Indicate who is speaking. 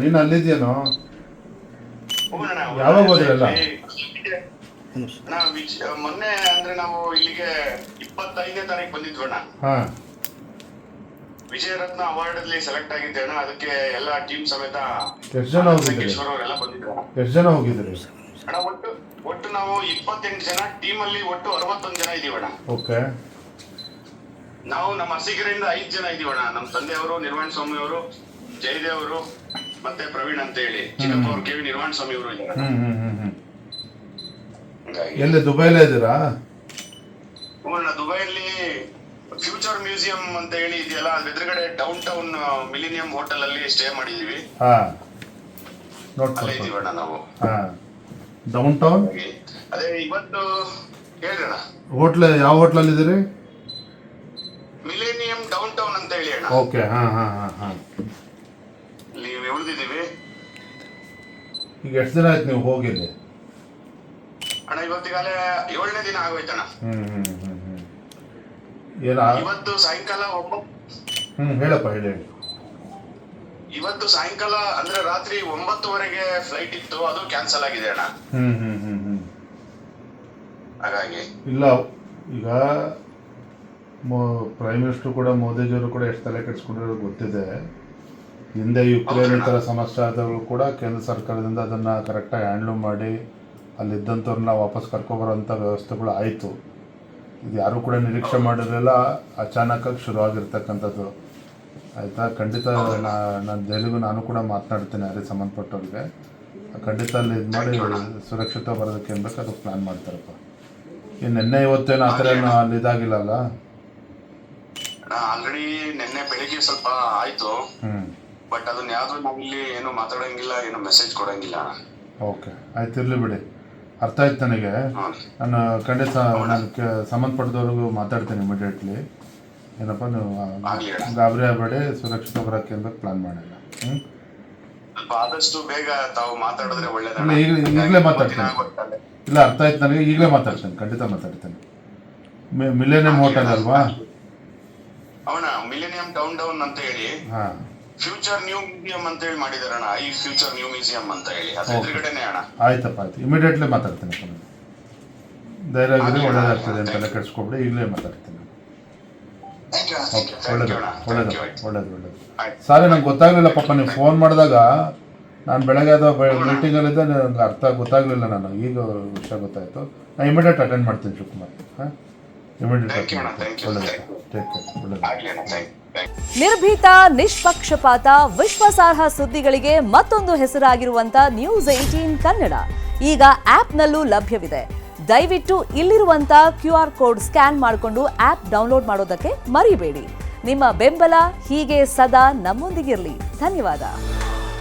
Speaker 1: ನೀನು ಅಲ್ಲಿದ್ಯೇನೋ?
Speaker 2: ಹೋಗೋಣ
Speaker 1: ಯಾವಾಗ ಹೋದ್ರಲ್ಲ?
Speaker 2: ಮೊನ್ನೆ ಅಂದ್ರೆ ನಾವು ಇಲ್ಲಿಗೆ 25ನೇ ತಾರೀಕು ಬಂದಿದ್ವಿ ಅಣ್ಣ.
Speaker 1: ಹಾ,
Speaker 2: ವಿಜಯರತ್ನ ಅವಾರ್ಡ್ ಅಲ್ಲಿ ಸೆಲೆಕ್ಟ್ ಆಗಿದ್ದೆ ಅಣ್ಣ. ಅದಕ್ಕೆ ಎಲ್ಲ ಟೀಮ್ ಸಮೇತ
Speaker 1: ಎಷ್ಟು ಜನ ಹೋಗಿದ್ರಿ?
Speaker 2: ಸಂಕೇಶ್ವರ್ ಅವರೆಲ್ಲ ಬಂದಿದ್ರು
Speaker 1: ಎಷ್ಟು ಜನ ಹೋಗಿದ್ರಿ
Speaker 2: ಅಣ್ಣ. ಒಟ್ಟು ನಾವು 28 ಜನ, ಟೀಮ್ ಅಲ್ಲಿ ಒಟ್ಟು 61 ಜನ ಇದೀವಣ್ಣ.
Speaker 1: ಓಕೆ.
Speaker 2: ನಾವು ನಮ್ಮ ಅರಸೀಕೆರೆಯಿಂದ 5 ಜನ ಇದೀವಣ್ಣ. ನಮ್ಮ ತಂದೆಯವರು ನಿರ್ವಾಣ ಸ್ವಾಮಿ ಅವರು, ಜಯದೇವ್ ಅವರು, ಮತ್ತೆ ಪ್ರವೀಣ್ ಅಂತ ಹೇಳಿ ಚಿಕ್ಕಪ್ಪ ಅವರು, ಕೆ ವಿ ನಿರ್ವಾಣ ಸ್ವಾಮಿ ಅವರು ಇದ್ದಾರೆ.
Speaker 1: ಎಲ್ಲಿ ದುಬೈಲೇ ಇದ್ದೀರಾ?
Speaker 2: ದುಬೈಯಲ್ಲಿ ಫ್ಯೂಚರ್ ಮ್ಯೂಸಿಯಂ ಅಂತ ಹೇಳಿ ಇದೆಯಲ್ಲ, ಅದ್ರ ಎದುರುಗಡೆ ಡೌನ್ ಟೌನ್ ಮಿಲಿನಿಯಂ ಹೋಟೆಲ್ ಅಲ್ಲಿ ಸ್ಟೇ ಮಾಡಿದೀವಿ.
Speaker 1: ಹಾ,
Speaker 2: ಅಲ್ಲೇ ಇದೀವಣ್ಣ ನಾವು.
Speaker 1: ಹಾ, ಡೌನ್ ಟೌನ್.
Speaker 2: ಅದೇ ಇವತ್ತು ಹೇಳ್ರಣ್ಣ.
Speaker 1: ಹೋಟ್ಲ್ ಯಾವ ಹೋಟ್ಲಲ್ಲಿ ಇದ್ದೀರಿ?
Speaker 2: ಮಿಲೇನಿಯಂ ಡೌನ್ ಟೌನ್ ಅಂತ ಹೇಳಿ ಅಣ್ಣ.
Speaker 1: ಓಕೆ. ಹಾ ಹಾ ಹಾ ಹಾ.
Speaker 2: ಇಲ್ಲಿ ಉಳಿದಿದ್ದೀವಿ.
Speaker 1: ಈಗ ಎಷ್ಟು ದಿನ ಆಯ್ತು ನೀವು ಹೋಗಿದ್ದೆ?
Speaker 2: ಅಣ್ಣ ಇವತ್ತಿಗಾಲೇ 7ನೇ ದಿನ ಆಗೋಯ್ತಣ್ಣ. ಇವತ್ತು ಸಾಯಂಕಾಲ
Speaker 1: ಹೇಳಪ್ಪ, ಹೇಳಿ.
Speaker 2: ಇವತ್ತು ಸಾಯಂಕಾಲ ಅಂದ್ರೆ ರಾತ್ರಿ 9:00ವರೆಗೆ ಫ್ಲೈಟ್ ಇತ್ತು, ಅದು ಕ್ಯಾನ್ಸಲ್ ಆಗಿದೆ ಅಣ್ಣ. ಹಾಗಾಗಿ
Speaker 1: ಇಲ್ಲ, ಈಗ ಪ್ರೈಮ್ ಮಿನಿಸ್ಟರ್ ಕೂಡ, ಮೋದಿಜಿಯವರು ಕೂಡ ಎಷ್ಟು ತಲೆ ಕೆಡಿಸ್ಕೊಂಡಿರೋ ಗೊತ್ತಿದೆ. ಹಿಂದೆ ಯುಕ್ರೇನ್ ಈ ಥರ ಸಮಸ್ಯೆ ಆದವರು ಕೂಡ ಕೇಂದ್ರ ಸರ್ಕಾರದಿಂದ ಅದನ್ನು ಕರೆಕ್ಟಾಗಿ ಹ್ಯಾಂಡ್ಲ್ ಮಾಡಿ ಅಲ್ಲಿದ್ದಂಥವ್ರನ್ನ ವಾಪಸ್ ಕರ್ಕೊಬರೋಂಥ ವ್ಯವಸ್ಥೆಗಳು ಆಯಿತು. ಇದು ಯಾರೂ ಕೂಡ ನಿರೀಕ್ಷೆ ಮಾಡಿರಲಿಲ್ಲ, ಅಚಾನಕ್ಕಾಗಿ ಶುರುವಾಗಿರ್ತಕ್ಕಂಥದ್ದು. ಆಯಿತಾ? ಖಂಡಿತ ನಾನು ದೆಹಲಿಗೂ ನಾನು ಕೂಡ ಮಾತನಾಡ್ತೇನೆ ಯಾರಿಗೆ ಸಂಬಂಧಪಟ್ಟವ್ರಿಗೆ. ಖಂಡಿತ ಅಲ್ಲಿ ಇದು ಮಾಡಿ ಸುರಕ್ಷಿತ ಬರೋದಕ್ಕೆ ಏನ್ಬೇಕು ಅದಕ್ಕೆ ಪ್ಲ್ಯಾನ್ ಮಾಡ್ತಾರಪ್ಪ. ಈ ನಿನ್ನೆ ಇವತ್ತೇನು ಆ ಥರ ಏನು ಅಲ್ಲಿ ಇದಾಗಿಲ್ಲಲ್ಲ?
Speaker 2: ಆಲ್ರೆಡಿ ನಿನ್ನೆ ಬೆಳಿಗ್ಗೆ ಸ್ವಲ್ಪ ಆಯ್ತು, ಬಟ್ ಅದನ್ನ ಯಾವ್ದು ನಾವಿಲ್ಲಿ ಏನು ಮಾತಾಡಂಗಿಲ್ಲ, ಏನು ಮೆಸೇಜ್ ಕೊಡಂಗಿಲ್ಲ.
Speaker 1: ಓಕೆ, ಆಯ್ತು, ಇರಲಿ ಬಿಡಿ. ಅರ್ಥ ಆಯ್ತು ನನಗೆ. ನಾನು ಖಂಡಿತ ನಾನು ಸಂಬಂಧಪಟ್ಟದವ್ರಿಗೂ ಮಾತಾಡ್ತೀನಿ ಇಮಿಡಿಯೇಟ್ಲಿ. ಏನಪ್ಪ, ನೀವು ಗಾಬರಿ ಆಗಬೇಡಿ, ಸುರಕ್ಷಿತ ಬರೋಕ್ಕೆ ಏನ್ಬೇಕು ಪ್ಲಾನ್ ಮಾಡಿಲ್ಲ.
Speaker 2: ಆದಷ್ಟು ಬೇಗ ತಾವು ಮಾತಾಡಿದ್ರೆ ಒಳ್ಳೇದು.
Speaker 1: ಈಗಲೇ ಮಾತಾಡ್ತೀನಿ. ಇಲ್ಲ, ಅರ್ಥ ಆಯ್ತು ನನಗೆ, ಈಗಲೇ ಮಾತಾಡ್ತೇನೆ, ಖಂಡಿತ ಮಾತಾಡ್ತೇನೆ. ಮಿಲೇನಿಯಂ ಹೋಟೆಲ್ ಅಲ್ವಾ?
Speaker 2: ಅವನ ಮಿಲೇನಿಯಂ ಡೌನ್ ಟೌನ್ ಅಂತ ಹೇಳಿ
Speaker 1: ಹಾಂ,
Speaker 2: ಫ್ಯೂಚರ್ ನ್ಯೂ ಮ್ಯೂಸಿಯಂ ಅಂತ ಹೇಳಿ ಮಾಡಿದಾರಣ್ಣ. ಈ ಫ್ಯೂಚರ್ ನ್ಯೂ ಮ್ಯೂಸಿಯಂ ಅಂತ ಹೇಳಿ ಅದ್ರ ಎದುರುಗಡೆನೆ ಅಣ್ಣ.
Speaker 1: ಆಯ್ತಪ್ಪ, ಆಯ್ತು, ಇಮಿಡಿಯೇಟ್ಲಿ ಮಾತಾಡ್ತೀನಿ. ಧೈರ್ಯ ಆಗಿದ್ರೆ ಒಳ್ಳೇದಾಗ್ತದೆ ಅಂತ ತಲೆ ಕೆಡಿಸ್ಕೊಬಿಡಿ. ಈಗಲೇ ಮಾತಾಡ್ತೀನಿ. ಒಳ್ಳೇದು ಒಳ್ಳೇದು ಒಳ್ಳೇದು ಒಳ್ಳೇದು. ಸಾರಿ, ನಂಗೆ ಗೊತ್ತಾಗಲಿಲ್ಲ ಪಾಪ, ನೀವು ಫೋನ್ ಮಾಡಿದಾಗ ನಾನು ಬೆಳಗ್ಗೆ ಅದು ಮೀಟಿಂಗಲ್ಲಿದ್ದೆ, ನನಗೆ ಅರ್ಥ ಗೊತ್ತಾಗಲಿಲ್ಲ. ನಾನು ಈಗ ವಿಷಯ ಗೊತ್ತಾಯಿತು. ನಾನು ಇಮಿಡಿಯೇಟ್ ಅಟೆಂಡ್ ಮಾಡ್ತೀನಿ ಶಿವಕುಮಾರ್. ಹಾಂ, ಇಮಿಡಿಯೇಟ್ ಅಟೆಂಡ್ ಮಾಡ್ತೀನಿ. ಒಳ್ಳೇದು, ಟೇಕ್ ಕೇರ್. ಒಳ್ಳೇದು.
Speaker 3: ನಿರ್ಭೀತ, ನಿಷ್ಪಕ್ಷಪಾತ, ವಿಶ್ವಾಸಾರ್ಹ ಸುದ್ದಿಗಳಿಗೆ ಮತ್ತೊಂದು ಹೆಸರಾಗಿರುವಂತ News18 ಕನ್ನಡ ಈಗ ಆಪ್ನಲ್ಲೂ ಲಭ್ಯವಿದೆ. ದಯವಿಟ್ಟು ಇಲ್ಲಿರುವಂತ QR ಕೋಡ್ ಸ್ಕ್ಯಾನ್ ಮಾಡಿಕೊಂಡು ಆಪ್ ಡೌನ್ಲೋಡ್ ಮಾಡೋದಕ್ಕೆ ಮರಿಬೇಡಿ. ನಿಮ್ಮ ಬೆಂಬಲ ಹೀಗೆ ಸದಾ ನಮ್ಮೊಂದಿಗಿರಲಿ. ಧನ್ಯವಾದ.